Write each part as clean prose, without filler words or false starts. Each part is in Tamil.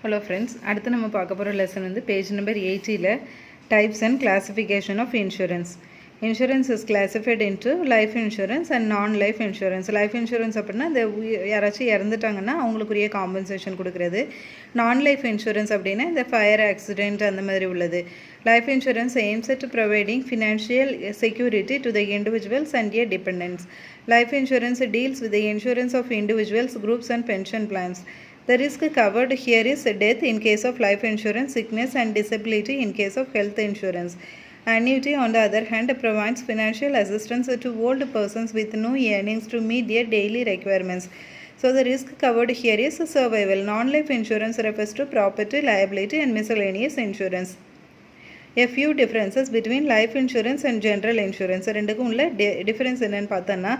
Hello friends, அடுத்து நம்ம பார்க்க போகிற லெசன் வந்து பேஜ் நம்பர் 80ல types and classification of insurance. Insurance is classified into life insurance and non-life insurance. Life insurance அப்படின்னா இந்த யாராச்சும் இறந்துட்டாங்கன்னா அவங்களுக்குரிய காம்பன்சேஷன் கொடுக்குறது. Non-life insurance அப்படின்னா இந்த ஃபயர் ஆக்சிடென்ட் அந்த மாதிரி உள்ளது. Life insurance aims at providing financial security to the individuals and their dependents. Life insurance deals with the insurance of individuals, groups and pension plans. The risk covered here is death in case of life insurance, sickness and disability in case of health insurance. Annuity, on the other hand, provides financial assistance to old persons with no earnings to meet their daily requirements. So the risk covered here is survival. Non-life insurance refers to property, liability and miscellaneous insurance. A few differences between life insurance and general insurance. ரெண்டுக்கும் உள்ள டிஃபரன்ஸ் என்னன்னு பார்த்தோன்னா,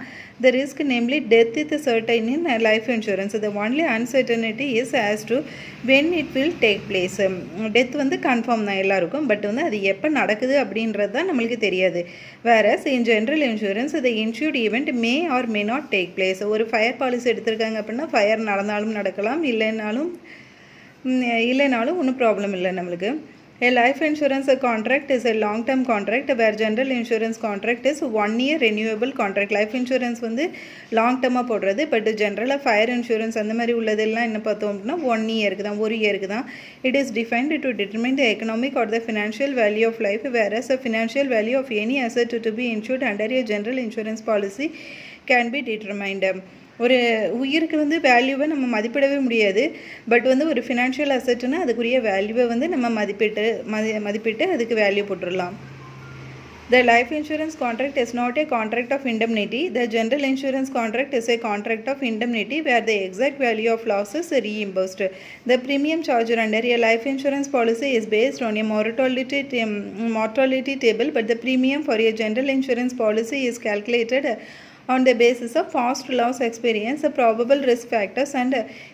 the risk namely death is certain in life insurance. The only uncertainty is as to when it will take place. Death வந்து கன்ஃபார்ம் தான் எல்லாருக்கும், பட் வந்து அது எப்போ நடக்குது அப்படின்றது தான் நம்மளுக்கு தெரியாது. whereas in general insurance the insured event may or may not take place. ஒரு ஃபயர் பாலிசி எடுத்திருக்காங்க அப்படின்னா ஃபயர் நடந்தாலும் நடக்கலாம், இல்லைனாலும் ஒன்றும் ப்ராப்ளம் இல்லை நம்மளுக்கு. A life insurance contract is a long-term contract where general insurance contract is 1 year renewable contract. Life insurance வந்து long-term-ஆக போடுறது, பட் ஜென்ரலாக ஃபயர் இன்சூரன்ஸ் அந்த மாதிரி உள்ளதெல்லாம் என்ன பார்த்தோம் அப்படின்னா 1 இயருக்கு தான், ஒரு இயருக்கு தான். It is defined to determine the economic or the financial value of life, whereas the financial value of any asset to be insured under a general insurance policy can be determined. ஒரு உயிருக்கு வந்து வேல்யூவை நம்ம மதிப்பிடவே முடியாது, பட் வந்து ஒரு ஃபினான்ஷியல் அசெட்னா அதுக்குரிய வேல்யூவை வந்து நம்ம மதிப்பிட்டு அதுக்கு வேல்யூ போட்டுடலாம். The life insurance contract is not a contract of indemnity. The general insurance contract is a contract of indemnity where the exact value of loss is reimbursed. The premium charged under a life insurance policy is based on a mortality table, but the premium for a general insurance policy is calculated on the basis of past loss experience, probable risk factors and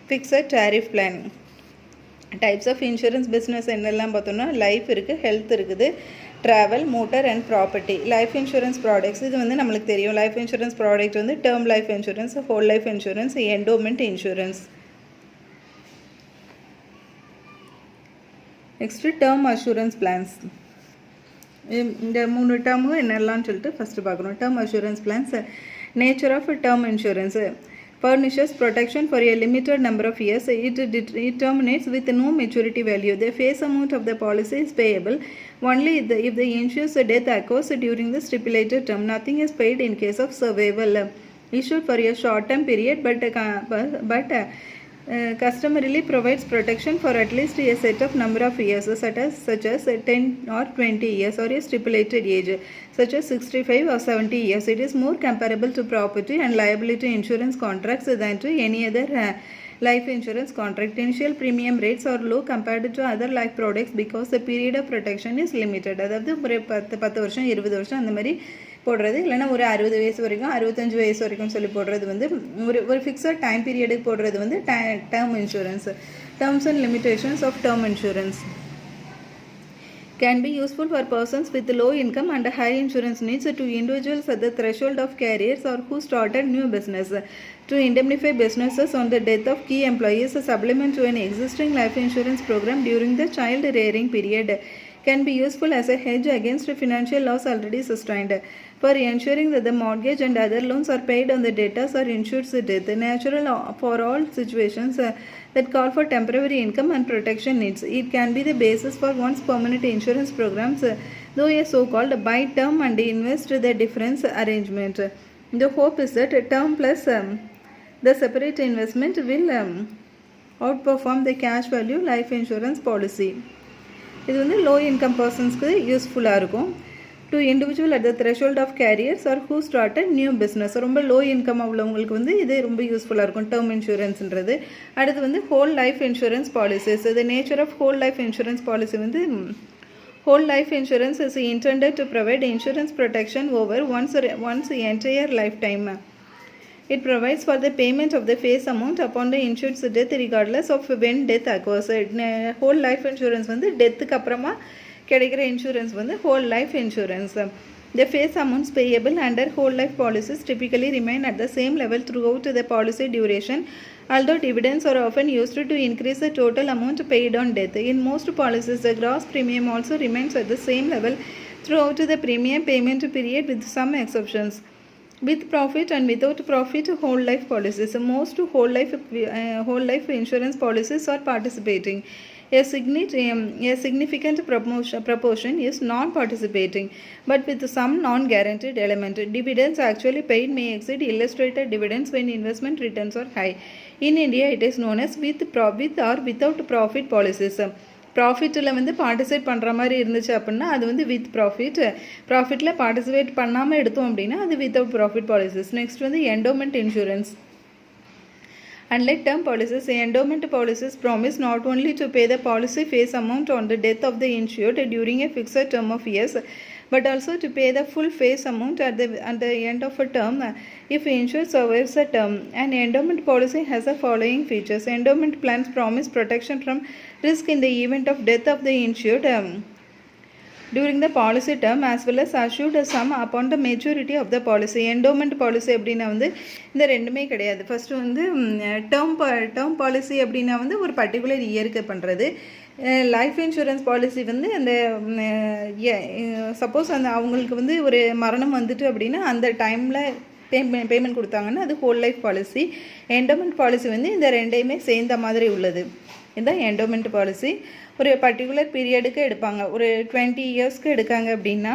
fixed tariff plan. Types of insurance business என்னெல்லாம் பார்த்தோம்னா, லைஃப் இருக்குது, ஹெல்த் இருக்குது, travel, motor and property. Life insurance products இது வந்து நம்மளுக்கு தெரியும். லைஃப் இன்சூரன்ஸ் ப்ராடக்ட் வந்து term life insurance, whole life insurance, endowment insurance. Next term assurance plans. இந்த 3 டேர்மும் என்னெல்லாம் சொல்லிட்டு ஃபஸ்ட்டு பார்க்கணும். Term assurance plans. Nature of term insurance furnishes protection for a limited number of years. It terminates with no maturity value. The face amount of the policy is payable only if the insured's death occurs during the stipulated term. Nothing is paid in case of survival. Issued for a short-term period, but customarily provides protection for at least a set of number of years, such as 10 or 20 years, or a stipulated age such as 65 or 70 years. It is more comparable to property and liability insurance contracts than to any other life insurance contract. Initial premium rates are low compared to other life products because the period of protection is limited. அதாவது ஒரு 10 வருஷம் 20 வருஷம் அந்த மாதிரி போடுறது, இல்லைனா ஒரு 60 வயசு வரைக்கும் 65 வயசு வரைக்கும் சொல்லி போடுறது வந்து ஒரு ஃபிக்ஸட் டைம் பீரியடுக்கு போடுறது வந்து term insurance. Terms and limitations of term insurance can be useful for persons with low income and high insurance needs, to individuals at the threshold of careers or who started new business, to indemnify businesses on the death of key employees, a supplement to an existing life insurance program during the child rearing period, can be useful as a hedge against financial loss already sustained, for ensuring that the mortgage and other loans are paid on the debtors or insured's death. Natural for all situations that call for temporary income and protection needs. It can be the basis for one's permanent insurance programs, though a so-called buy term and invest the difference arrangement. The hope is that term plus the separate investment will outperform the cash value life insurance policy. இது வந்து லோ இன்கம் பர்சன்ஸ்க்கு யூஸ்ஃபுல்லாக இருக்கும். To individual at the threshold of careers are who started new business. ரொம்ப லோ இன்கம் உள்ளவங்களுக்கு வந்து இது ரொம்ப யூஸ்ஃபுல்லாக இருக்கும் டேர்ம் இன்சூரன்ஸ்ன்றது. அடுத்து வந்து whole life insurance policies. The nature of whole life insurance policy வந்து whole life insurance is intended to provide insurance protection over one's entire lifetime. It provides for the payment of the face amount upon the insured's death regardless of when death occurs. Whole life insurance வந்து டெத்துக்கு அப்புறமா கிடைக்கிற இன்சூரன்ஸ் வந்து whole life insurance. The face amounts payable under whole life policies typically remain at the same level throughout the policy duration Although dividends are often used to increase the total amount paid on death, in most policies the gross premium also remains at the same level throughout the premium payment period with some exceptions. With profit and without profit whole life policies, most whole life insurance policies are participating. A significant proportion is non-participating, but with some non-guaranteed element. Dividends actually paid may exceed illustrated dividends when investment returns are high. In India, it is known as with or without profit policies. ப்ராஃபிட்டில் வந்து பார்ட்டிசிபேட் பண்ணுற மாதிரி இருந்துச்சு அப்படின்னா அது வந்து வித் ப்ராஃபிட்டில் பார்ட்டிசிபேட் பண்ணாமல் எடுத்தோம் அப்படின்னா அது வித்தவுட் ப்ராஃபிட் பாலிசிஸ். நெக்ஸ்ட் வந்து endowment insurance. Unlike term policies, endowment policies promise not only to pay the policy phase amount on the death of the insured during a fixed term of years, but also to pay the full face amount at the end of a term if insured survives a term. An endowment policy has the following features. Endowment plans promise protection from risk in the event of death of the insured during the policy term as well as assured a sum upon the maturity of the policy. endowment policy அப்படின்னா வந்து இந்த ரெண்டுமே கிடையாது. ஃபர்ஸ்ட் வந்து டேர்ம் பாலிசி அப்படின்னா வந்து ஒரு பர்டிகுலர் இயருக்கு பண்ணுறது. லைஃப் இன்சூரன்ஸ் பாலிசி வந்து அந்த சப்போஸ் அந்த அவங்களுக்கு வந்து ஒரு மரணம் வந்துட்டு அப்படின்னா அந்த டைமில் பேமெண்ட் கொடுத்தாங்கன்னா அது whole life policy. Endowment policy வந்து இந்த ரெண்டையுமே சேர்ந்த மாதிரி உள்ளது. இதுதான் என்டோமெண்ட் பாலிசி. ஒரு பர்டிகுலர் பீரியடுக்கு எடுப்பாங்க. ஒரு 20 இயர்ஸ்க்கு எடுக்காங்க அப்படின்னா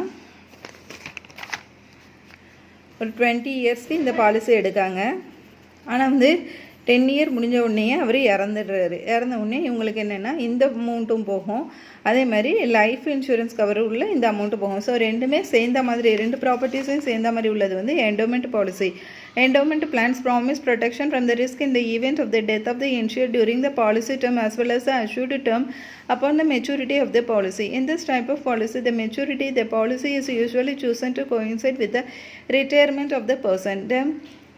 ஒரு 20 இயர்ஸ்க்கு இந்த பாலிசி எடுக்காங்க. ஆனால் வந்து 10 இயர் முடிஞ்ச உடனே அவர் இறந்துடுறாரு. இறந்த உடனே இவங்களுக்கு என்னென்னா இந்த அமௌண்ட்டும் போகும், அதே மாதிரி லைஃப் இன்சூரன்ஸ் கவர் உள்ள இந்த அமௌண்ட்டு போகும். ஸோ ரெண்டுமே சேர்ந்த மாதிரி, ரெண்டு ப்ராப்பர்ட்டிஸையும் சேர்ந்த மாதிரி உள்ளது வந்து endowment policy. Endowment plans promise protection from the risk in the event of the death of the insured during the policy term as well as the assured term upon the maturity of the policy. In this type of policy, the policy is usually chosen to coincide with the retirement of the person.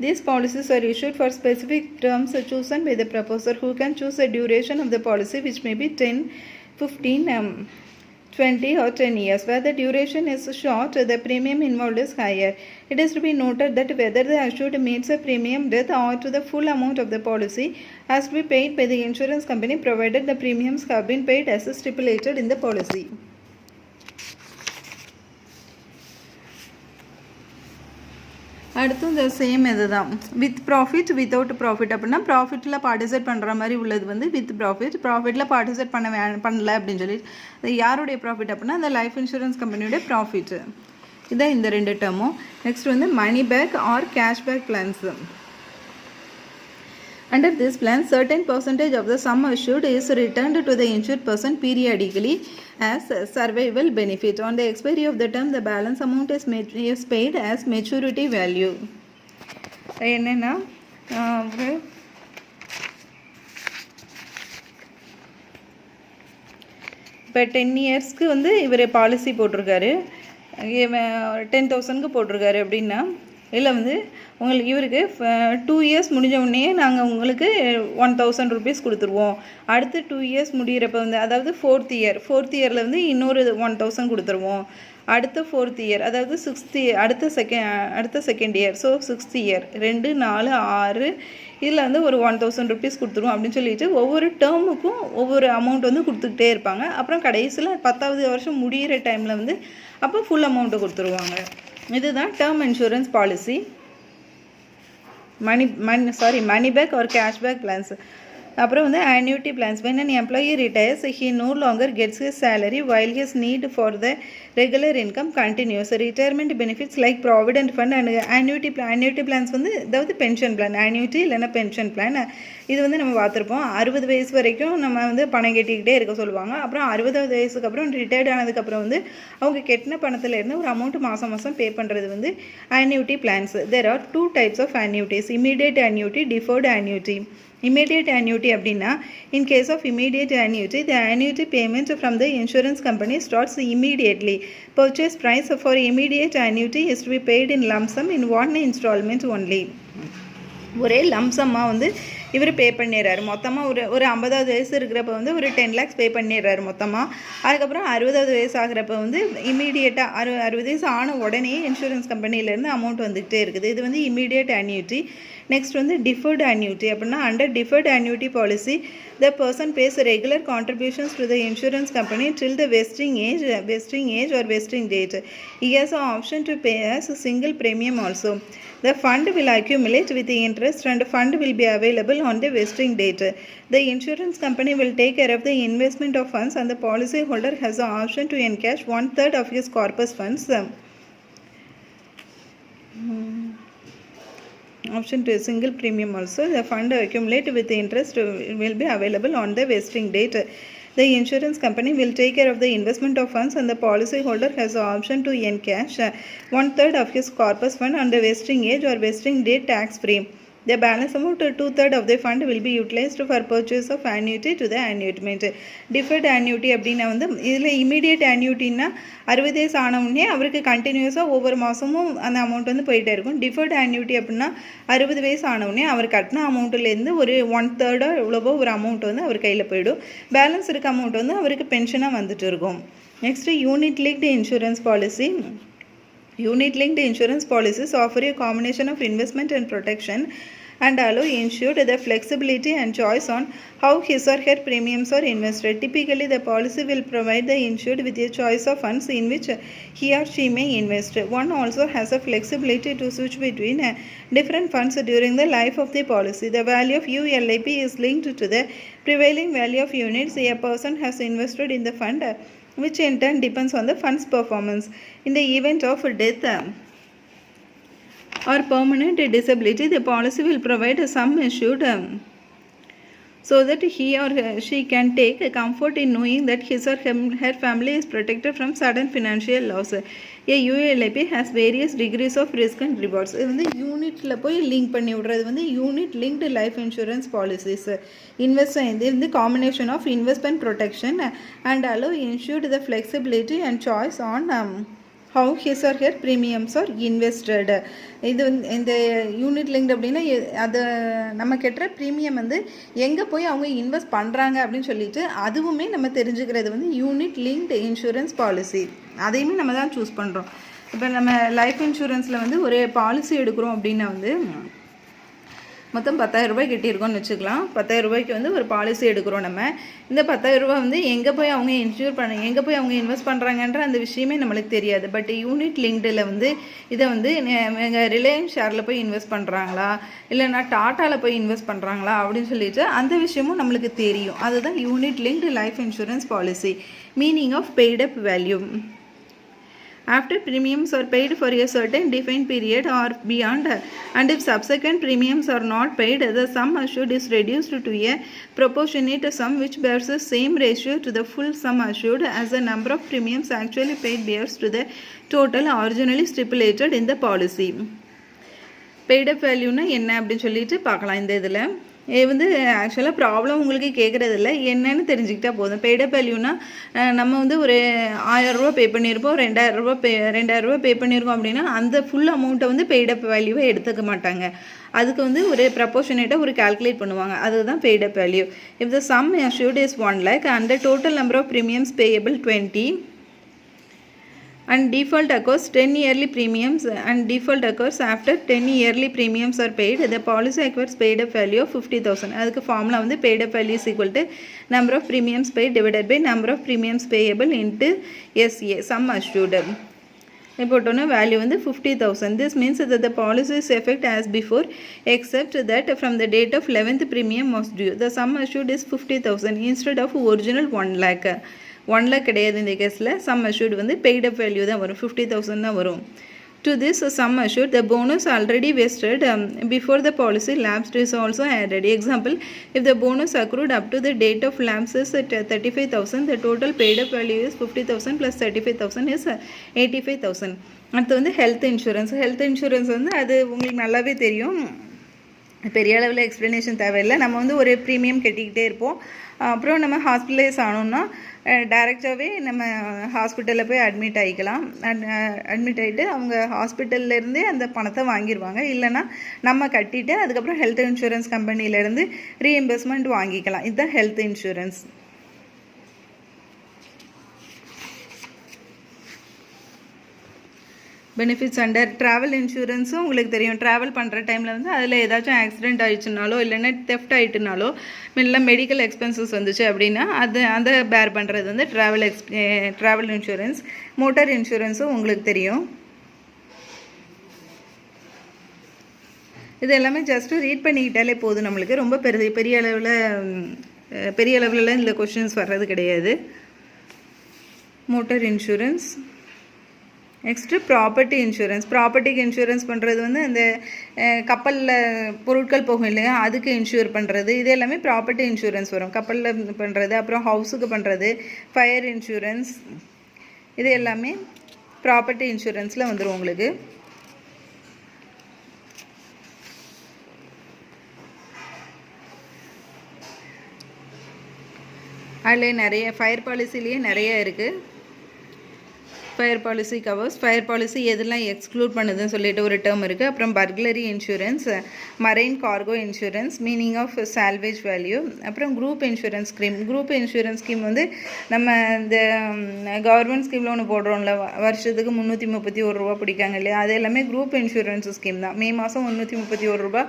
These policies are issued for specific terms chosen by the proposer, who can choose the duration of the policy, which may be 10, 15, 20 or 10 years. Where the duration is short, the premium involved is higher. It is to be noted that whether the assured meets a premium death or to the full amount of the policy has to be paid by the insurance company, provided the premiums have been paid as stipulated in the policy. அடுத்து இந்த சேம் இது தான். வித் ப்ராஃபிட் வித்தவுட் ப்ராஃபிட் அப்படின்னா ப்ராஃபிட்டில் பார்ட்டிசிபேட் பண்ணுற மாதிரி உள்ளது வந்து வித் ப்ராஃபிட்டில் பார்ட்டிசிபேட் பண்ணல அப்படின்னு சொல்லி அது யாருடைய ப்ராஃபிட் அப்படின்னா அந்த லைஃப் இன்சூரன்ஸ் கம்பெனியோட ப்ராஃபிட்டு. இதுதான் இந்த ரெண்டு டேர்மும். நெக்ஸ்ட் வந்து money back or cashback plans. Under this plan, certain percentage of the sum assured is returned to the insured person periodically as survival benefit. On the expiry of the term, the balance amount is paid as maturity value. என்னன்னா இப்போ 10 இயர்ஸ்க்கு வந்து இவர் பாலிசி போட்டிருக்காரு, 10,000க்கு போட்டிருக்காரு அப்படின்னா இல்லை வந்து உங்களுக்கு இவருக்கு 2 இயர்ஸ் முடிஞ்ச உடனே நாங்கள் உங்களுக்கு 1,000 ருபீஸ் கொடுத்துருவோம். அடுத்து 2 இயர்ஸ் முடிகிறப்ப வந்து அதாவது ஃபோர்த் இயரில் வந்து இன்னொரு 1,000 கொடுத்துருவோம். அடுத்த 4th இயர் அதாவது 6th அடுத்த second year, so 6th year 2, 4, 6 இதில் வந்து ஒரு 1,000 ருபீஸ் கொடுத்துருவோம் அப்படின்னு சொல்லிட்டு ஒவ்வொரு டேர்முக்கும் ஒவ்வொரு அமௌண்ட் வந்து கொடுத்துக்கிட்டே இருப்பாங்க. அப்புறம் கடைசியில் 10வது வருஷம் முடிகிற டைமில் வந்து அப்போ ஃபுல் அமௌண்ட்டு கொடுத்துருவாங்க. இதுதான் term insurance policy. Money back or cashback plans. அப்புறம் வந்து annuity plans. When an employee retires, he no longer gets his salary while his need for the regular income continues. Retirement benefits like provident fund and annuity plans வந்து அதாவது பென்ஷன் பிளான், annuity இல்லைன்னா பென்ஷன் பிளான். இது வந்து நம்ம பார்த்துருப்போம். 60 வயசு வரைக்கும் நம்ம வந்து பணம் கட்டிக்கிட்டே இருக்க சொல்லுவாங்க. அப்புறம் 60வது வயசுக்கு அப்புறம் ரிட்டையர்ட் ஆனதுக்கப்புறம் வந்து அவங்க கெட்டின பணத்துலேருந்து ஒரு அமௌண்ட் மாதம் பே பண்ணுறது வந்து annuity plans. There are 2 types of annuities: immediate annuity, deferred annuity. Immediate annuity அப்படின்னா in case of immediate annuity, the annuity payment from the insurance company starts immediately. Purchase price for immediate annuity is to be paid in lump sum in one installment only. ஒரே லம்சம்மாக வந்து இவர் பே பண்ணிடுறாரு. மொத்தமாக ஒரு 50வது வயசு இருக்கிறப்ப வந்து ஒரு 10 lakhs பே பண்ணிடுறாரு மொத்தமாக. அதுக்கப்புறம் 60வது வயசு ஆகிறப்ப வந்து இமீடியட்டாக 60 வயசு ஆன உடனே இன்சூரன்ஸ் கம்பெனிலேருந்து அமௌண்ட் வந்துகிட்டே இருக்குது. இது வந்து இமீடியட் annuity. நெக்ஸ்ட் வந்து டிஃபர்டு annuity அப்படின்னா under deferred annuity policy the person pays regular contributions to the insurance company till the vesting age or vesting date. He has an option to pay as a single premium also. The fund will accumulate with the interest and fund will be available on the vesting date. The insurance company will take care of the investment of funds and the policy holder has the option to encash 1/3 of his corpus funds. Option to a single premium also. The fund accumulate with the interest will be available on the vesting date. The insurance company will take care of the investment of funds and the policy holder has the option to encash 1/3 of his corpus fund on the vesting age or vesting date tax free. The balance amount 2/3 of the fund will be utilized for purchase of annuity to the annuitment. Deferred annuity அப்படின்னா வந்து இதில் இமீடியட் annuityன்னா 60 days ஆனவுடனே அவருக்கு கண்டினியூஸாக ஒவ்வொரு மாதமும் அந்த அமௌண்ட் வந்து போயிட்டே இருக்கும். டிஃபர்டு annuity அப்படின்னா 60 வயசு ஆனவுடனே அவர் கட்டின அமௌண்ட்லேருந்து ஒரு 1/3 எவ்வளவோ ஒரு அமௌண்ட் வந்து அவர் கையில் போயிடும். பேலன்ஸ் இருக்க அமௌண்ட் வந்து அவருக்கு பென்ஷனாக வந்துட்டு இருக்கும். Next unit linked insurance policy. Unit-linked insurance policies offer a combination of investment and protection and allow insured the flexibility and choice on how his or her premiums are invested. Typically, the policy will provide the insured with a choice of funds in which he or she may invest. One also has a flexibility to switch between different funds during the life of the policy. The value of ULIP is linked to the prevailing value of units a person has invested in the fund, which in turn depends on the fund's performance. In the event of death or permanent disability, the policy will provide a sum assured so that he or she can take comfort in knowing that his or her family is protected from sudden financial loss. A ULIP has various degrees of risk and rewards. இது வந்து யூனிட்டில் போய் லிங்க் பண்ணி விட்றது வந்து unit linked life insurance policies. இது வந்து combination of investment protection and allow insured the flexibility and choice on how his or her premiums are invested. இது வந்து இந்த யூனிட் லிங்க்டு அப்படின்னா அதை நம்ம கட்டுற ப்ரீமியம் வந்து எங்கே போய் அவங்க இன்வெஸ்ட் பண்ணுறாங்க அப்படின்னு சொல்லிட்டு அதுவுமே நம்ம தெரிஞ்சுக்கிறது வந்து யூனிட் லிங்க்டு இன்சூரன்ஸ் பாலிசி. அதையுமே நம்ம தான் சூஸ் பண்ணுறோம். இப்போ நம்ம லைஃப் இன்சூரன்ஸில் வந்து ஒரு பாலிசி எடுக்கிறோம் அப்படின்னா வந்து மொத்தம் 10,000 ரூபாய் கட்டியிருக்கோம்னு வச்சுக்கலாம். 10,000 ரூபாய்க்கு வந்து ஒரு பாலிசி எடுக்கிறோம் நம்ம. இந்த 10,000 ரூபாய் வந்து எங்கே போய் அவங்க எங்கே போய் அவங்க இன்வெஸ்ட் பண்ணுறாங்கன்ற அந்த விஷயமே நம்மளுக்கு தெரியாது. பட் யூனிட் லிங்க்டில் வந்து இதை வந்து ரிலையன்ஸ் ஷேரில் போய் இன்வெஸ்ட் பண்ணுறாங்களா இல்லைனா டாட்டாவில் போய் இன்வெஸ்ட் பண்ணுறாங்களா அப்படின்னு சொல்லிட்டு அந்த விஷயமும் நம்மளுக்கு தெரியும். அதுதான் unit linked life insurance policy. Meaning of paid up value. After premiums are paid for a certain defined period or beyond, and if subsequent premiums are not paid, the sum assured is reduced to a proportionate sum which bears the same ratio to the full sum assured as the number of premiums actually paid bears to the total originally stipulated in the policy. Paid up value na enna அப்படினு சொல்லிட்டு பார்க்கலாம். இந்த இதில் இது வந்து ஆக்சுவலாக ப்ராப்ளம் உங்களுக்கு கேட்குறதில்ல, என்னன்னு தெரிஞ்சுக்கிட்டா போதும். பெய்டப் வேல்யூனா நம்ம வந்து ஒரு 1000 ரூபா பே பண்ணியிருப்போம், 2000 ரூபா பே பண்ணியிருக்கோம் அப்படின்னா அந்த ஃபுல் அமௌண்ட்டை வந்து பெய்டப் வேல்யூவை எடுத்துக்க மாட்டாங்க. அதுக்கு வந்து ஒரு ப்ரப்போர்ஷனேட்டாக ஒரு கால்குலேட் பண்ணுவாங்க. அதுதான் paid-up value. If the some assured is 1 lakh and the total number of premiums payable 20 and default occurs 10 yearly premiums and default occurs after 10 yearly premiums are paid, the policy acquires paid up value of 50,000. அதுக்கு ஃபார்முலா வந்து paid up value is equal to number of premiums paid divided by number of premiums payable into SA sum assured. போட்டோன்னா வேல்யூ வந்து 50,000. This means that the policy is effect as before except that from the date of 11th premium was due. The sum assured is 50,000 instead of original 1 lakh. 1 lakh கிடையாது இந்த கேஸில். சம் அஷ்யூர்டு வந்து பெய்ட் அப் வேல்யூ தான் வரும், 50,000 தான் வரும். To this sum assured, the bonus already vested before the policy lapsed is also added. Example, if the bonus accrued up to the date of lapse is at 35,000, the total paid up value is 50,000 plus 35,000 is 85,000. அடுத்து வந்து ஹெல்த் இன்சூரன்ஸ். ஹெல்த் இன்சூரன்ஸ் வந்து அது உங்களுக்கு நல்லாவே தெரியும், பெரிய அளவில் எக்ஸ்ப்ளனேஷன் தேவையில்லை. நம்ம வந்து ஒரு ப்ரீமியம் கட்டிக்கிட்டே இருப்போம். அப்புறம் நம்ம ஹாஸ்பிட்டலைஸ் ஆனோம்னா டைரெக்டாகவே நம்ம ஹாஸ்பிட்டலில் போய் அட்மிட் ஆகிக்கலாம். அட்மிட் ஆகிட்டு அவங்க ஹாஸ்பிட்டல்லேருந்தே அந்த பணத்தை வாங்கிடுவாங்க. இல்லைனா நம்ம கட்டிட்டு அதுக்கப்புறம் ஹெல்த் இன்சூரன்ஸ் கம்பெனிலேருந்து ரீஎம்பர்ஸ்மெண்ட் வாங்கிக்கலாம். இதுதான் health insurance. Benefits under travel இன்சூரன்ஸும் உங்களுக்கு தெரியும். ட்ராவல் பண்ணுற டைமில் வந்து அதில் ஏதாச்சும் ஆக்சிடென்ட் ஆகிடுச்சுனாலோ இல்லைன்னா தெஃப்ட் ஆகிட்டுனாலோ இல்லை மெடிக்கல் எக்ஸ்பென்சஸ் வந்துச்சு அப்படின்னா அதை பேர் பண்ணுறது வந்து ட்ராவல் இன்சூரன்ஸ். மோட்டார் இன்சூரன்ஸும் உங்களுக்கு தெரியும். இது எல்லாமே ஜஸ்ட்டு ரீட் பண்ணிக்கிட்டாலே போதும் நம்மளுக்கு. ரொம்ப பெரிய அளவில் இந்த கொஷின்ஸ் வர்றது கிடையாது. Motor insurance. Next property insurance. ப்ராப்பர்ட்டிக்கு இன்சூரன்ஸ் பண்ணுறது வந்து அந்த கப்பலில் பொருட்கள் போகும் இல்லையா, அதுக்கு இன்சூர் பண்ணுறது. இது எல்லாமே ப்ராப்பர்ட்டி இன்சூரன்ஸ் வரும். கப்பலில் பண்ணுறது, அப்புறம் ஹவுஸுக்கு பண்ணுறது, ஃபயர் இன்சூரன்ஸ், இது எல்லாமே ப்ராப்பர்ட்டி இன்சூரன்ஸில் வந்துடும் உங்களுக்கு. அதில் நிறைய ஃபயர் பாலிசிலேயே நிறைய இருக்குது. Fire policy covers. Fire policy எதெல்லாம் எக்ஸ்க்ளூட் பண்ணுதுன்னு சொல்லிட்டு ஒரு டேர்ம் இருக்குது. அப்புறம் burglary insurance, marine cargo insurance, meaning of salvage value, அப்புறம் group insurance scheme. Group insurance scheme வந்து நம்ம இந்த கவர்மெண்ட் ஸ்கீமில் ஒன்று போடுறோம்ல, வருஷத்துக்கு 331 ரூபா பிடிக்காங்க இல்லையா, அது எல்லாமே குரூப் இன்சூரன்ஸ் ஸ்கீம் தான். மே மாதம் 331 ரூபா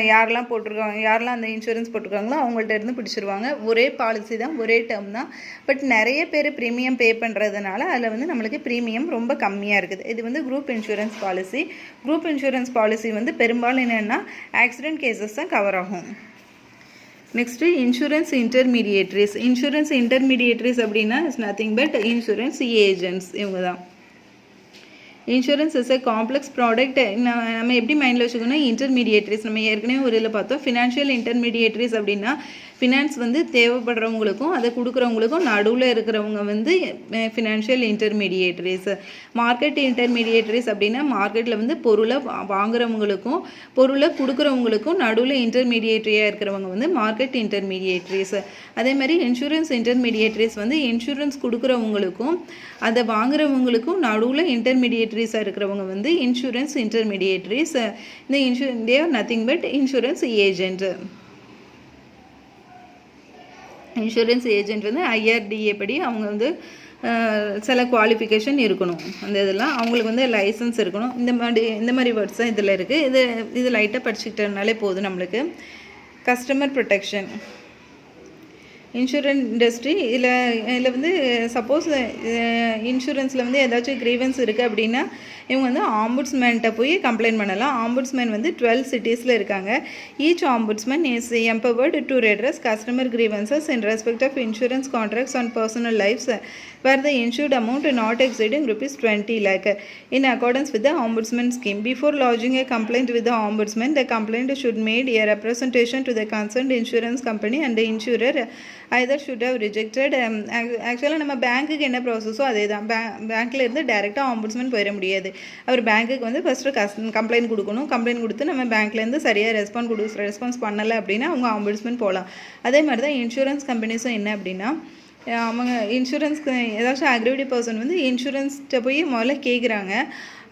யாரெல்லாம் போட்டிருக்காங்க, யாரெல்லாம் அந்த இன்சூரன்ஸ் போட்டிருக்காங்களோ அவங்கள்ட்ட இருந்து பிடிச்சிருவாங்க. ஒரே பாலிசி தான், ஒரே டேர்ம் தான். பட் நிறைய பேர் ப்ரீமியம் பே பண்ணுறதுனால அதில் வந்து நம்மளுக்கு ப்ரீமியம் ரொம்ப கம்மியாக இருக்குது. இது வந்து group insurance policy. Group insurance policy வந்து பெரும்பாலும் என்னென்னா ஆக்சிடென்ட் கேசஸ் தான் கவர் ஆகும். Next insurance intermediaries. Insurance intermediaries அப்படின்னா it's nothing but insurance agents, இவங்க தான். Insurance is a complex product. நம்ம எப்படி மைண்டில் வச்சுக்கணும், இன்டர்மீடியேட்ரிஸ் நம்ம ஏற்கனவே ஒரு இதில் பார்த்தோம். ஃபினான்ஷியல் இன்டர்மீடியேட்ரிஸ் அப்படின்னா ஃபினான்ஸ் வந்து தேவைப்படுறவங்களுக்கும் அதை கொடுக்குறவங்களுக்கும் நடுவில் இருக்கிறவங்க வந்து ஃபினான்ஷியல் இன்டர்மீடியேட்ரிஸ். மார்க்கெட் இன்டர்மீடியேட்ரிஸ் அப்படின்னா மார்க்கெட்டில் வந்து பொருளை வாங்குறவங்களுக்கும் பொருளை கொடுக்குறவங்களுக்கும் நடுவில் இன்டர்மீடியேட்ரியாக இருக்கிறவங்க வந்து மார்க்கெட் இன்டர்மீடியேட்ரிஸ். அதே மாதிரி இன்சூரன்ஸ் இன்டர்மீடியேட்ரிஸ் வந்து இன்சூரன்ஸ் கொடுக்குறவங்களுக்கும் அதை வாங்குறவங்களுக்கும் நடுவில் இன்டர்மீடியேட்ரிஸாக இருக்கிறவங்க வந்து இன்சூரன்ஸ் இன்டர்மீடியேட்ரிஸ். இந்த they are nothing but insurance agent. Insurance agent வந்து IRDA படி அவங்க வந்து சில குவாலிஃபிகேஷன் இருக்கணும். அந்த இதெல்லாம் அவங்களுக்கு வந்து லைசன்ஸ் இருக்கணும். இந்த மாதிரி வேர்ட்ஸ் தான் இதில் இருக்குது. இது லைட்டாக படிச்சுக்கிட்டனாலே போதும் நம்மளுக்கு. Customer protection. இன்சூரன்ஸ் இண்டஸ்ட்ரி இதில் வந்து சப்போஸ் இன்சூரன்ஸில் வந்து ஏதாச்சும் க்ரீவன்ஸ் இருக்குது அப்படின்னா இவங்க வந்து ஆம்புட்ஸ்மேன்கிட்ட போய் கம்ப்ளைண்ட் பண்ணலாம். ஆம்புட்ஸ்மேன் வந்து 12 சிட்டிஸில் இருக்காங்க. Each ombudsman is empowered to redress customer grievances in respect of insurance contracts on personal lives where the insured amount not exceeding ₹20 lakh in accordance with the ombudsman scheme. Before lodging a complaint with the ombudsman, the complaint should made a representation to the concerned insurance company and the insurer either should have rejected. ஆக்சுவலாக நம்ம பேங்க்குக்கு என்ன ப்ராசஸோ அதே தான். பேங்க்கில் இருந்து டைரெக்டாக ஆம்புட்ஸ்மேன் போயிட முடியாது. அவர் பேங்க்குக்கு வந்து ஃபஸ்ட்டு கம்ப்ளைண்ட் கொடுக்கணும். கம்ப்ளைண்ட் கொடுத்து நம்ம பேங்க்லேருந்து சரியாக ரெஸ்பான்ஸ் பண்ணலை அப்படின்னா அவங்க ஆம்புட்ஸ்மேன் போகலாம். அதே மாதிரி தான் இன்சூரன்ஸ் கம்பெனிஸும் என்ன அப்படின்னா அவங்க இன்சூரன்ஸ்க்கு ஏதாச்சும் அக்ரிவிட்டி பர்சன் வந்து இன்சூரன்ஸ்கிட்ட போய் முதல்ல கேட்குறாங்க.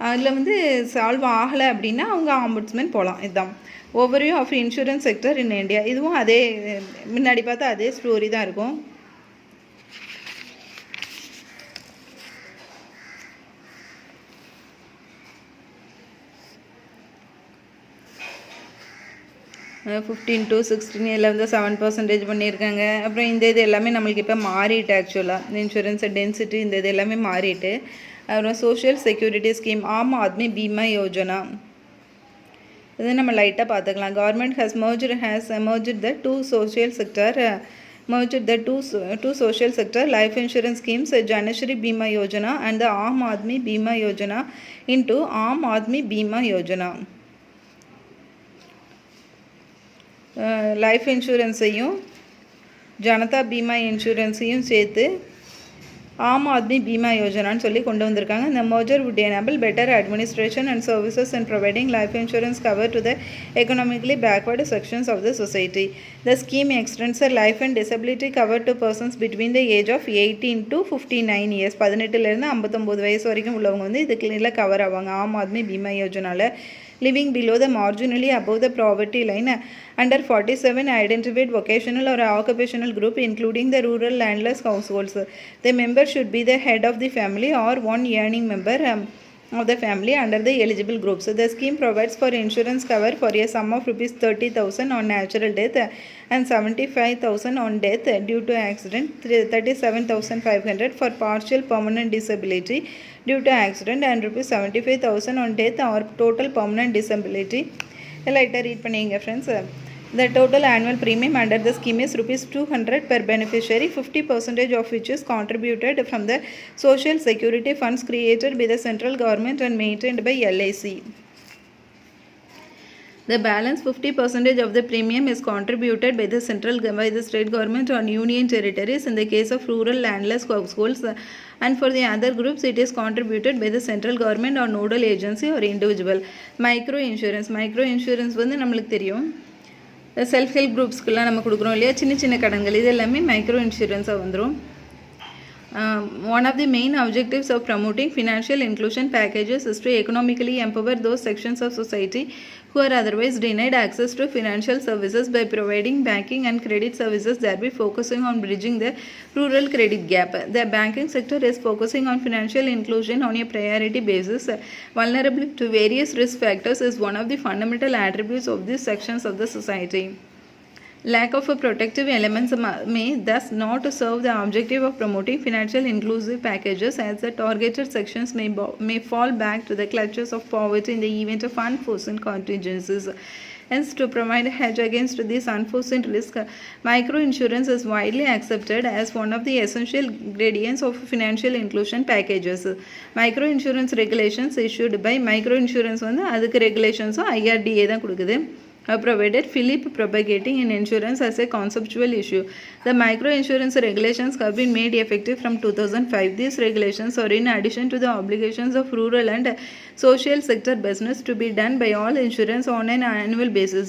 அதில் வந்து சால்வ் ஆகலை அப்படின்னா அவங்க ஆம்புட்ஸ்மேன் போகலாம். இதுதான் overview of insurance sector in India. இதுவும் அதே முன்னாடி பார்த்தா அதே ஸ்டோரி தான் இருக்கும். $15 to $16 இதில் வந்து 7% பண்ணியிருக்காங்க. அப்புறம் இந்த இது எல்லாமே நம்மளுக்கு இப்போ மாறிட்டு ஆக்சுவலாக இந்த இன்சூரன்ஸ் டென்சிட்டி இந்த இது எல்லாமே மாறிட்டு. அப்புறம் social security scheme, Aam Aadmi Bima Yojana, இது நம்ம லைட்டாக பார்த்துக்கலாம். Government has merged the two social sector life insurance schemes, Janashri Bima Yojana and the Aam Aadmi Bima Yojana into Aam Aadmi Bima Yojana. Life இன்சூரன்ஸையும் ஜனதா பீமா இன்சூரன்ஸையும் சேர்த்து ஆம் ஆத்மி பீமா யோஜனான்னு சொல்லி கொண்டு வந்திருக்காங்க. இந்த merger would enable better administration and services and providing life insurance cover to the economically backward sections of the society. The scheme extends the life and disability cover to persons between the age of 18 to 59 years. 18லேருந்து 59 வயசு வரைக்கும் உள்ளவங்க வந்து இதுக்குள்ள கவர் ஆவாங்க ஆம் ஆத்மி பீமா யோஜனாவில். living below the marginally above the poverty line under 47 identified vocational or occupational group including the rural landless households. The member should be the head of the family or one earning member. of the family under the eligible groups. The scheme provides for insurance cover for a sum of rupees 30,000 on natural death and 75,000 on death due to accident, 37,500 for partial permanent disability due to accident, and rupees 75,000 on death or total permanent disability. Later read பண்ணிங்க friends. The total annual premium under the scheme is rupees 200 per beneficiary, 50% of which is contributed from the social security funds created by the central government and maintained by LIC. The balance 50% of the premium is contributed by the state government on union territories in the case of rural landless households, and for the other groups it is contributed by the central government or nodal agency or individual. Micro insurance வந்து நம்மளுக்கு தெரியும், செல்ஃப் ஹெல்ப் குரூப்ஸ்க்கெல்லாம் நம்ம கொடுக்குறோம் இல்லையா, சின்ன சின்ன கடன்கள், இது எல்லாமே மைக்ரோ இன்சூரன்ஸாக வந்துடும். One of the main objectives of promoting financial inclusion packages is to economically empower those sections of society who are otherwise denied access to financial services by providing banking and credit services, thereby focusing on bridging the rural credit gap. The banking sector is focusing on financial inclusion on a priority basis. Vulnerability to various risk factors is one of the fundamental attributes of these sections of the society. Lack of protective elements may thus not serve the objective of promoting financial inclusive packages, as the targeted sections may fall back to the clutches of poverty in the event of unforeseen contingencies. Hence, to provide a hedge against this unforeseen risk, microinsurance is widely accepted as one of the essential ingredients of financial inclusion packages. Microinsurance regulations issued by microinsurance வந்து அதுக்கு regulations IRDA தான் கொடுக்குது. Provided Philip propagating in insurance as a conceptual issue. The microinsurance regulations have been made effective from 2005. These regulations are in addition to the obligations of rural and social sector business to be done by all insurance on an annual basis.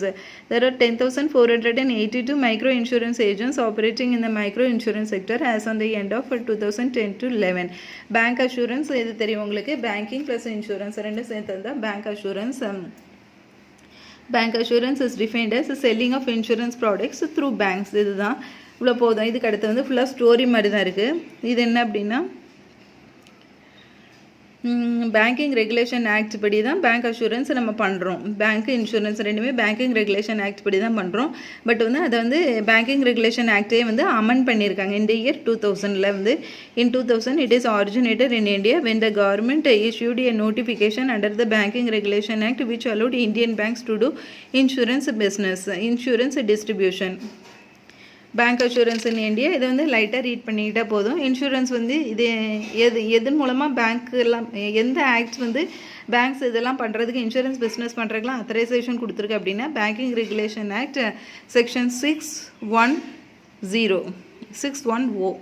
There are 10,482 microinsurance agents operating in the microinsurance sector as on the end of 2010 to 11. Bank assurance, இது தெரியும் உங்களுக்கு, banking plus insurance ரெண்டு சேர்த்தது தான் bank assurance. Bank assurance is defined as the selling of insurance products through banks. இதுதான் இவ்வளோ போதும். இதுக்கு அடுத்து வந்து ஃபுல்லாக ஸ்டோரி மாதிரி தான் இருக்குது. இது என்ன அப்படின்னா, பேங்கிங் ரெகுலேஷன் ஆக்ட் படி தான் பேங்க் அஷூரன்ஸ் நம்ம பண்ணுறோம். பேங்க் இன்சூரன்ஸ் ரெண்டுமே பேங்கிங் ரெகுலேஷன் ஆக்ட் படி தான் பண்ணுறோம். பட் வந்து அதை வந்து பேங்கிங் ரெகுலேஷன் ஆக்டே வந்து அமெண்ட் பண்ணியிருக்காங்க இந்த இயர் 2000. வந்து in 2000 it is originated in India when the government issued a notification under the Banking Regulation Act which allowed Indian banks to do insurance business, insurance distribution. Bank assurance in India இதை வந்து லைட்டாக ரீட் பண்ணிக்கிட்டால் போதும். இன்சூரன்ஸ் வந்து இது எதன் மூலமாக பேங்க் எல்லாம் எந்த ஆக்ட்ஸ் வந்து பேங்க்ஸ் இதெல்லாம் பண்ணுறதுக்கு இன்சூரன்ஸ் பிஸ்னஸ் பண்ணுறதுக்குலாம் அத்தரைசேஷன் கொடுத்துருக்கு அப்படின்னா பேங்கிங் ரெகுலேஷன் ஆக்ட் செக்ஷன் 610.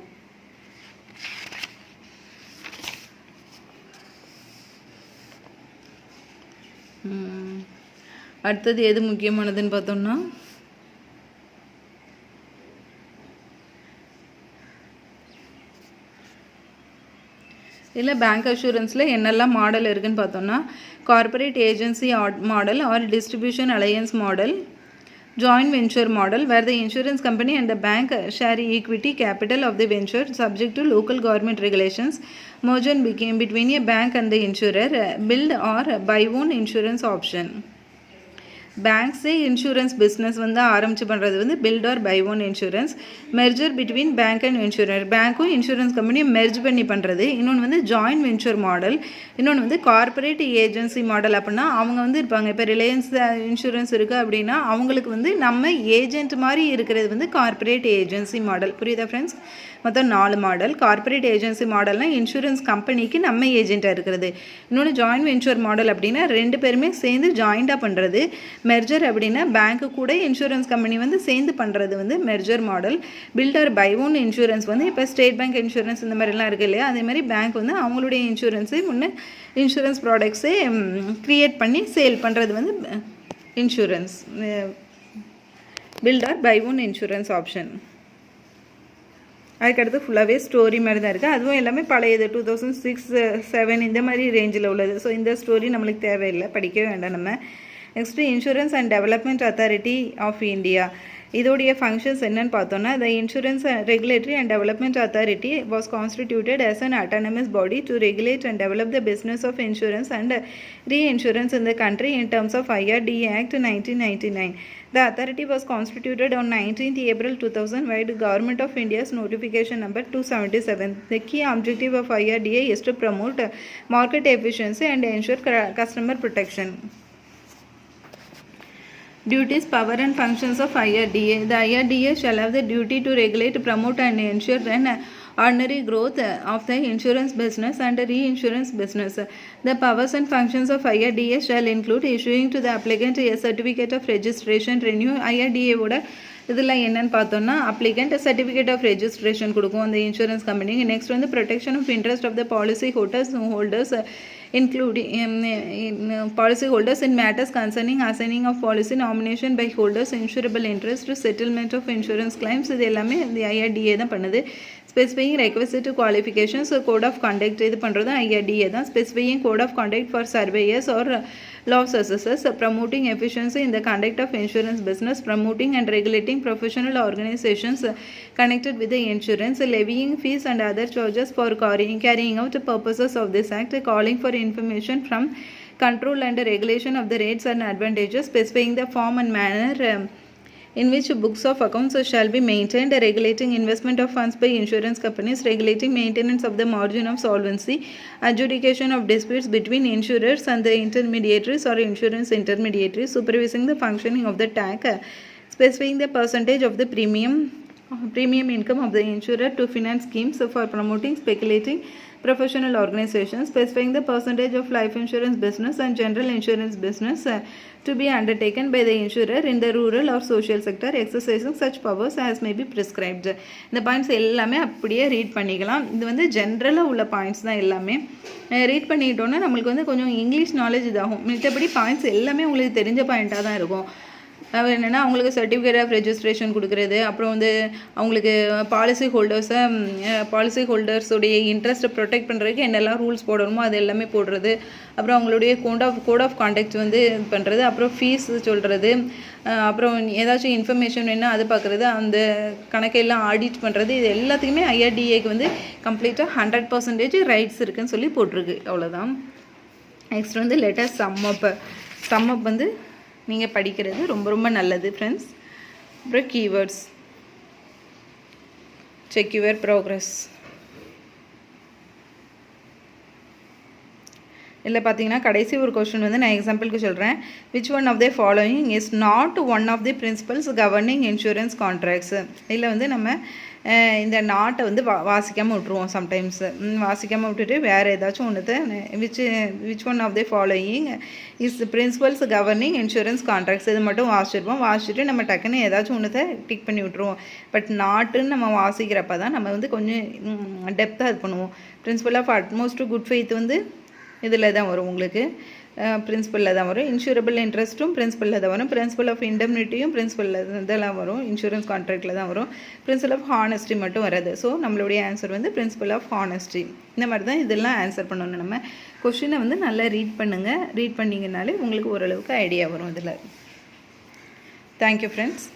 அடுத்தது எது முக்கியமானதுன்னு பார்த்தோம்னா, இதில் பேங்க் அஷூரன்ஸில் என்னெல்லாம் மாடல் இருக்குதுன்னு பார்த்தோம்னா, corporate agency model or distribution alliance model, joint venture model where the insurance company and the bank share equity capital of the venture subject to local government regulations, merger between a bank and the insurer, build or buy own insurance option. பேங்க்ஸே இன்சூரன்ஸ் பிஸ்னஸ் வந்து ஆரம்பித்து பண்ணுறது வந்து build or buy own insurance. Merger between bank and insurer, பேங்க்கும் இன்சூரன்ஸ் கம்பெனியும் மெர்ஜ் பண்ணி பண்ணுறது. இன்னொன்று வந்து ஜாயின்ட் வெஞ்சர் மாடல். இன்னொன்று வந்து கார்பரேட் ஏஜென்சி மாடல். அப்படின்னா அவங்க வந்து இருப்பாங்க, இப்போ ரிலையன்ஸ் இன்சூரன்ஸ் இருக்குது அப்படின்னா அவங்களுக்கு வந்து நம்ம ஏஜென்ட் மாதிரி இருக்கிறது வந்து கார்பரேட் ஏஜென்சி மாடல். புரியுதா ஃப்ரெண்ட்ஸ்? மொத்தம் 4 மாடல். கார்பரேட் ஏஜென்சி மாடல்னால் இன்சூரன்ஸ் கம்பெனிக்கு நம்ம ஏஜென்ட்டாக இருக்கிறது. இன்னொன்று ஜாயின்ட் வெஞ்சர் மாடல் அப்படின்னா 2 பேருமே சேர்ந்து ஜாயிண்டாக பண்ணுறது. மெர்ஜர் அப்படின்னா பேங்க்கு கூட இன்சூரன்ஸ் கம்பெனி வந்து சேர்ந்து பண்ணுறது வந்து merger model. Builder by own insurance வந்து இப்போ ஸ்டேட் பேங்க் இன்சூரன்ஸ் இந்த மாதிரிலாம் இருக்குது இல்லையா, அதே மாதிரி பேங்க் வந்து அவங்களுடைய இன்சூரன்ஸே ஒன்று இன்சூரன்ஸ் ப்ராடக்ட்ஸே க்ரியேட் பண்ணி சேல் பண்ணுறது வந்து insurance. Builder by own insurance option. அதுக்கடுத்து ஃபுல்லாகவே ஸ்டோரி மாதிரி தான் இருக்குது. அதுவும் எல்லாமே பழையது, 2006-7 இந்த மாதிரி ரேஞ்சில் உள்ளது. ஸோ இந்த ஸ்டோரி நம்மளுக்கு தேவையில்லை, படிக்கவே வேண்டாம் நம்ம. Next insurance and development authority of India. இதோடைய ஃபங்க்ஷன்ஸ் என்னன்னு பார்த்தோன்னா, the Insurance Regulatory and Development Authority was constituted as an autonomous body to regulate and develop the business of insurance and reinsurance in the country in terms of IRDA Act 1999. The authority was constituted on 19th April 2000 by the Government of India's notification number 277. The key objective of IRDA is to promote market efficiency and ensure customer protection. Duties, power and functions of IRDA. The IRDA shall have the duty to regulate, promote and ensure an ordinary growth of the insurance business and reinsurance business. The powers and functions of IRDA shall include issuing to the applicant a certificate of registration, renew IRDA ஓட இதில் என்னென்னு பார்த்தோன்னா, அப்ளிகண்ட் சர்டிஃபிகேட் ஆஃப் ரெஜிஸ்ட்ரேஷன் கொடுக்கும் அந்த இன்சூரன்ஸ் கம்பெனிக்கு. நெக்ஸ்ட் வந்து protection of interest of the policy holders including policy holders in matters concerning assigning of policy, nomination by holders, insurable interest, settlement of insurance claims. இது எல்லாமே இந்த IRDA தான் பண்ணுது. specifying requisite qualifications, code of conduct இது பண்ணுறது IRDA தான். specifying code of conduct for surveyors or loss assessors, promoting efficiency in the conduct of insurance business, promoting and regulating professional organizations connected with the insurance, levying fees and other charges for carrying out purposes of this act, calling for information from control and regulation of the rates and advantages, specifying the form and manner in which books of accounts shall be maintained, regulating investment of funds by insurance companies, regulating maintenance of the margin of solvency, adjudication of disputes between insurers and the intermediaries or insurance intermediaries, supervising the functioning of the TAC, specifying the percentage of the premium income of the insurer to finance schemes for promoting speculating professional organizations, specifying the percentage of life insurance business and general insurance business to be undertaken by the insurer in the rural or social sector, exercising such powers as may be prescribed. இந்த பாயிண்ட்ஸ் எல்லாமே அப்படியே ரீட் பண்ணிக்கலாம். இது வந்து ஜென்ரலாக உள்ள பாயிண்ட்ஸ் தான் எல்லாமே. ரீட் பண்ணிட்டோன்னா நம்மளுக்கு வந்து கொஞ்சம் இங்கிலீஷ் நாலேஜ் இதாகும். மற்றபடி பாயிண்ட்ஸ் எல்லாமே உங்களுக்கு தெரிஞ்ச பாயிண்ட்டாக தான் இருக்கும். என்னென்னா அவங்களுக்கு சர்டிஃபிகேட் ஆஃப் ரெஜிஸ்ட்ரேஷன் கொடுக்குறது, அப்புறம் வந்து அவங்களுக்கு பாலிசி ஹோல்டர்ஸுடைய இன்ட்ரெஸ்ட்டை ப்ரொடெக்ட் பண்ணுறதுக்கு என்னெல்லாம் ரூல்ஸ் போடணுமோ அது எல்லாமே போடுறது, அப்புறம் அவங்களுடைய கோட் ஆஃப் கான்டக்ட் வந்து இது பண்ணுறது, அப்புறம் ஃபீஸ் சொல்கிறது, அப்புறம் ஏதாச்சும் இன்ஃபர்மேஷன் வேணால் அது பார்க்குறது, அந்த கணக்கையெல்லாம் ஆடிட் பண்ணுறது, இது எல்லாத்துக்குமே IRDAக்கு வந்து கம்ப்ளீட்டாக 100% ரைட்ஸ் இருக்குதுன்னு சொல்லி போட்டிருக்கு. அவ்வளோதான். நெக்ஸ்ட் வந்து லெட்டர் சம் அப் வந்து நீங்கள் படிக்கிறது ரொம்ப ரொம்ப நல்லது ஃப்ரெண்ட்ஸ். அப்புறம் கீவேர்ட்ஸ், செக் யுவர் ப்ரோக்ரஸ். இதில் பார்த்தீங்கன்னா கடைசி ஒரு கொஸ்டின் வந்து நான் எக்ஸாம்பிளுக்கு சொல்கிறேன். Which one of the following is not one of the principles governing insurance contracts. இதில் வந்து நம்ம இந்த நாட்டை வந்து வாசிக்காமல் விட்டுருவோம். சம்டைம்ஸ் வாசிக்காமல் விட்டுட்டு வேறு ஏதாச்சும் ஒன்றுத்தை which one of the following is principles governing insurance contracts இது மட்டும் வாசிச்சுட்டு நம்ம டக்குன்னு ஏதாச்சும் ஒன்றுத்தை டிக் பண்ணி விட்ருவோம். பட் நாட்டுன்னு நம்ம வாசிக்கிறப்ப தான் நம்ம வந்து கொஞ்சம் டெப்த்தாக இது பண்ணுவோம். Principle of utmost good faith வந்து இதில் தான் வரும். உங்களுக்கு பிரின்சிபலில் தான் வரும். இன்சூரபிள் இன்ட்ரெஸ்ட்டும் பிரின்சிபலில் தான் வரும். பிரின்சிபல் ஆஃப் இண்டெம்னிட்டியும் பிரின்சிபலில் இதெல்லாம் வரும். இன்சூரன்ஸ் கான்ட்ராக்டில் தான் வரும். பிரின்சிபல் ஆஃப் ஹானஸ்டி மட்டும் வராது. ஸோ நம்மளுடைய ஆன்சர் வந்து பிரின்சிபல் ஆஃப் ஹானஸ்டி. இந்த மாதிரி தான் இதெல்லாம் ஆன்சர் பண்ணணும். நம்ம கொஷினை வந்து நல்லா ரீட் பண்ணுங்கள். ரீட் பண்ணிங்கனாலே உங்களுக்கு ஓரளவுக்கு ஐடியா வரும் இதில். Thank you friends.